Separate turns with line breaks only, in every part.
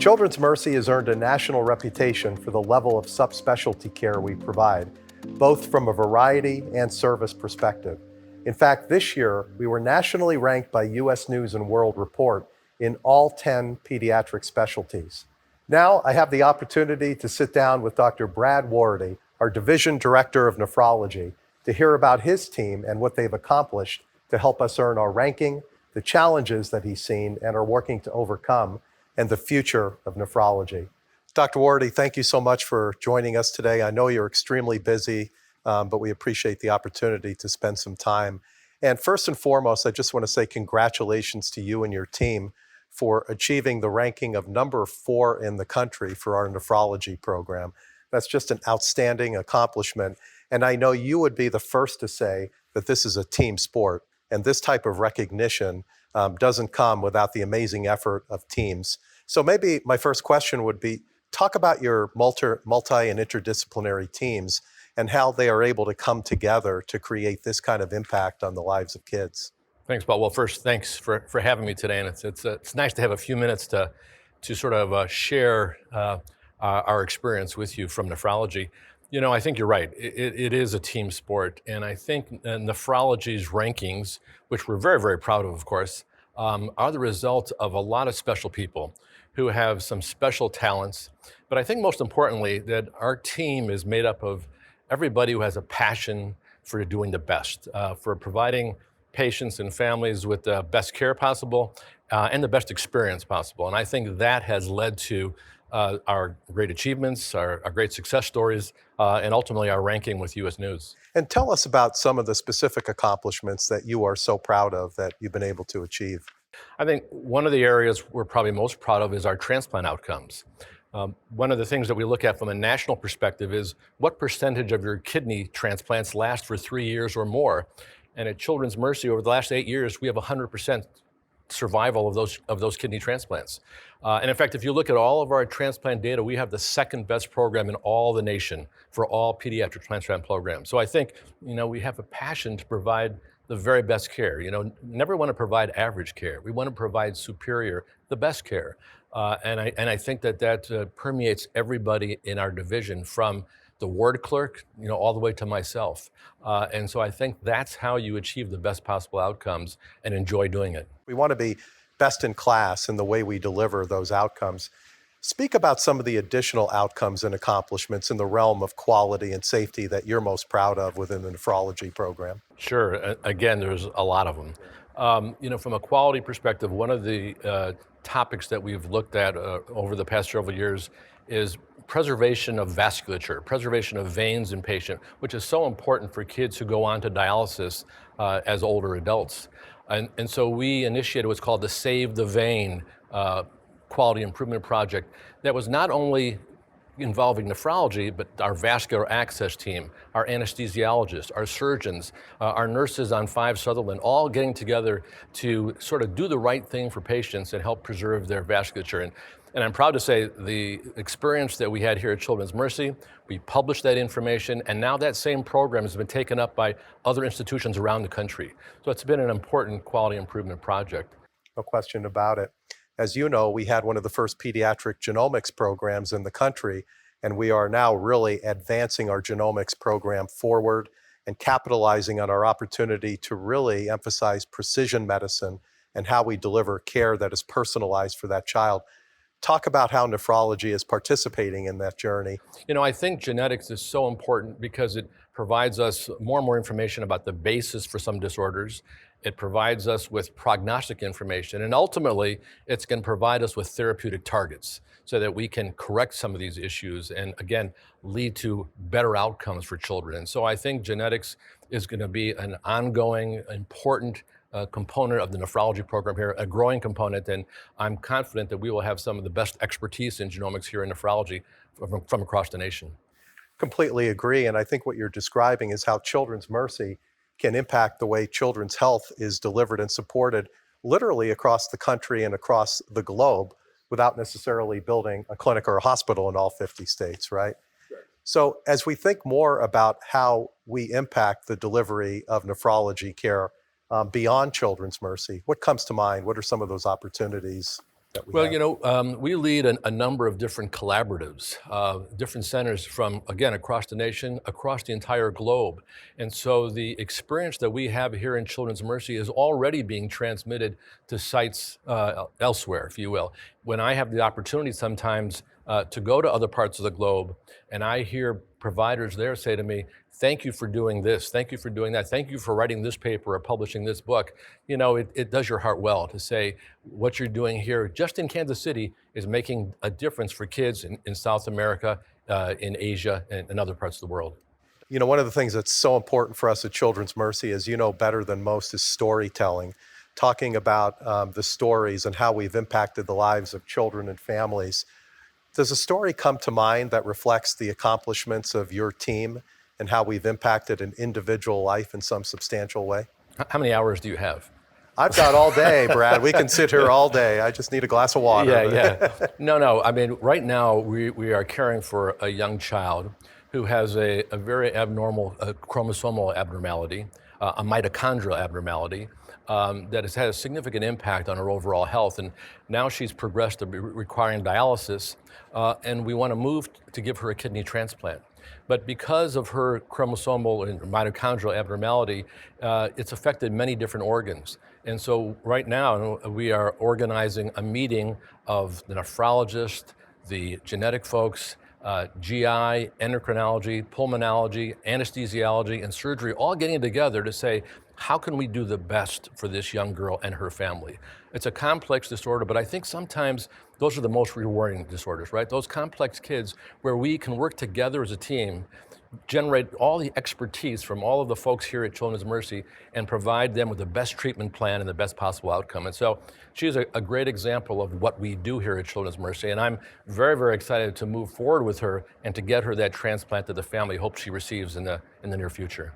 Children's Mercy has earned a national reputation for the level of subspecialty care we provide, both from a variety and service perspective. In fact, this year, we were nationally ranked by U.S. News & World Report in all 10 pediatric specialties. Now, I have the opportunity to sit down with Dr. Brad Warady, our Division Director of Nephrology, to hear about his team and what they've accomplished to help us earn our ranking, the challenges that he's seen and are working to overcome, and the future of nephrology. Dr. Warady, thank you so much for joining us today. I know you're extremely busy, but we appreciate the opportunity to spend some time. And first and foremost, I just want to say congratulations to you and your team for achieving the ranking of number 4 in the country for our nephrology program. That's just an outstanding accomplishment. And I know you would be the first to say that this is a team sport, and this type of recognition doesn't come without the amazing effort of teams. So maybe my first question would be, talk about your multi and interdisciplinary teams and how they are able to come together to create this kind of impact on the lives of kids.
Thanks, Paul. Well, first, thanks for having me today, and it's nice to have a few minutes to sort of share our experience with you from nephrology. You know, I think you're right. It is a team sport, and I think nephrology's rankings, which we're very, very proud of course, are the result of a lot of special people who have some special talents. But I think most importantly that our team is made up of everybody who has a passion for doing the best, for providing patients and families with the best care possible and the best experience possible. And I think that has led to our great achievements, our great success stories, and ultimately our ranking with U.S. News.
And tell us about some of the specific accomplishments that you are so proud of that you've been able to achieve.
I think one of the areas we're probably most proud of is our transplant outcomes. One of the things that we look at from a national perspective is what percentage of your kidney transplants last for 3 years or more. And at Children's Mercy, over the last 8 years, we have 100% survival of those kidney transplants. And in fact, if you look at all of our transplant data, we have the second best program in all the nation for all pediatric transplant programs. So I think, you know, we have a passion to provide the very best care. You know, never want to provide average care. We want to provide superior, the best care. And I think that permeates everybody in our division, from the ward clerk, you know, all the way to myself. And so I think that's how you achieve the best possible outcomes and enjoy doing it.
We want to be best in class in the way we deliver those outcomes. Speak about some of the additional outcomes and accomplishments in the realm of quality and safety that you're most proud of within the nephrology program.
Sure. Again, there's a lot of them. You know, from a quality perspective, one of the topics that we've looked at over the past several years is preservation of vasculature, preservation of veins in patient, which is so important for kids who go on to dialysis as older adults. And so we initiated what's called the Save the Vein Quality Improvement Project that was not only involving nephrology, but our vascular access team, our anesthesiologists, our surgeons, our nurses on 5 Sutherland, all getting together to sort of do the right thing for patients and help preserve their vasculature. And I'm proud to say the experience that we had here at Children's Mercy, we published that information, and now that same program has been taken up by other institutions around the country. So it's been an important quality improvement project.
No question about it. As you know, we had one of the first pediatric genomics programs in the country, and we are now really advancing our genomics program forward and capitalizing on our opportunity to really emphasize precision medicine and how we deliver care that is personalized for that child. Talk about how nephrology is participating in that journey.
You know, I think genetics is so important because it provides us more and more information about the basis for some disorders. It provides us with prognostic information, and ultimately, it's going to provide us with therapeutic targets so that we can correct some of these issues and, again, lead to better outcomes for children. And so I think genetics is going to be an ongoing, important component of the nephrology program here, a growing component, and I'm confident that we will have some of the best expertise in genomics here in nephrology from across the nation.
Completely agree, and I think what you're describing is how Children's Mercy can impact the way children's health is delivered and supported literally across the country and across the globe without necessarily building a clinic or a hospital in all 50 states, right? Sure. So as we think more about how we impact the delivery of nephrology care beyond Children's Mercy, what comes to mind? What are some of those opportunities? that we
Well,
have?
we lead a number of different collaboratives, different centers from, again, across the nation, across the entire globe. And so the experience that we have here in Children's Mercy is already being transmitted to sites elsewhere, if you will. When I have the opportunity sometimes to go to other parts of the globe, and I hear providers there say to me, thank you for doing this, thank you for doing that, thank you for writing this paper or publishing this book. It does your heart well to say what you're doing here just in Kansas City is making a difference for kids in South America, in Asia, and in other parts of the world.
One of the things that's so important for us at Children's Mercy, as you know better than most, is storytelling. Talking about the stories and how we've impacted the lives of children and families. Does a story come to mind that reflects the accomplishments of your team and how we've impacted an individual life in some substantial way?
How many hours do you have?
I've got all day, Brad. We can sit here all day. I just need a glass of water.
Yeah. No. I mean, right now we are caring for a young child who has a very abnormal chromosomal abnormality, a mitochondrial abnormality that has had a significant impact on her overall health. And now she's progressed to be requiring dialysis, and we want to move to give her a kidney transplant. But because of her chromosomal and mitochondrial abnormality, it's affected many different organs. And so right now we are organizing a meeting of the nephrologist, the genetic folks, GI, endocrinology, pulmonology, anesthesiology, and surgery, all getting together to say, how can we do the best for this young girl and her family? It's a complex disorder, but I think sometimes those are the most rewarding disorders, right? Those complex kids where we can work together as a team, generate all the expertise from all of the folks here at Children's Mercy and provide them with the best treatment plan and the best possible outcome. And so she's a great example of what we do here at Children's Mercy. And I'm very, very excited to move forward with her and to get her that transplant that the family hopes she receives in the near future.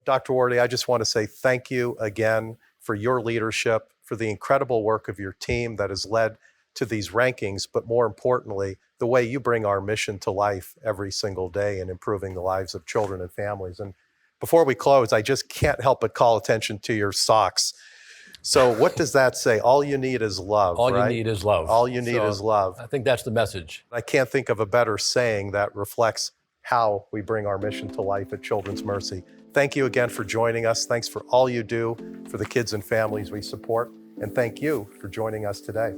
Dr. Warady, I just want to say thank you again for your leadership, for the incredible work of your team that has led to these rankings, but more importantly, the way you bring our mission to life every single day in improving the lives of children and families. And before we close, I just can't help but call attention to your socks. So what does that say? All you need is love,
All
right?
you need is love.
All you need is love.
I think that's the message.
I can't think of a better saying that reflects how we bring our mission to life at Children's Mercy. Thank you again for joining us. Thanks for all you do for the kids and families we support. And thank you for joining us today.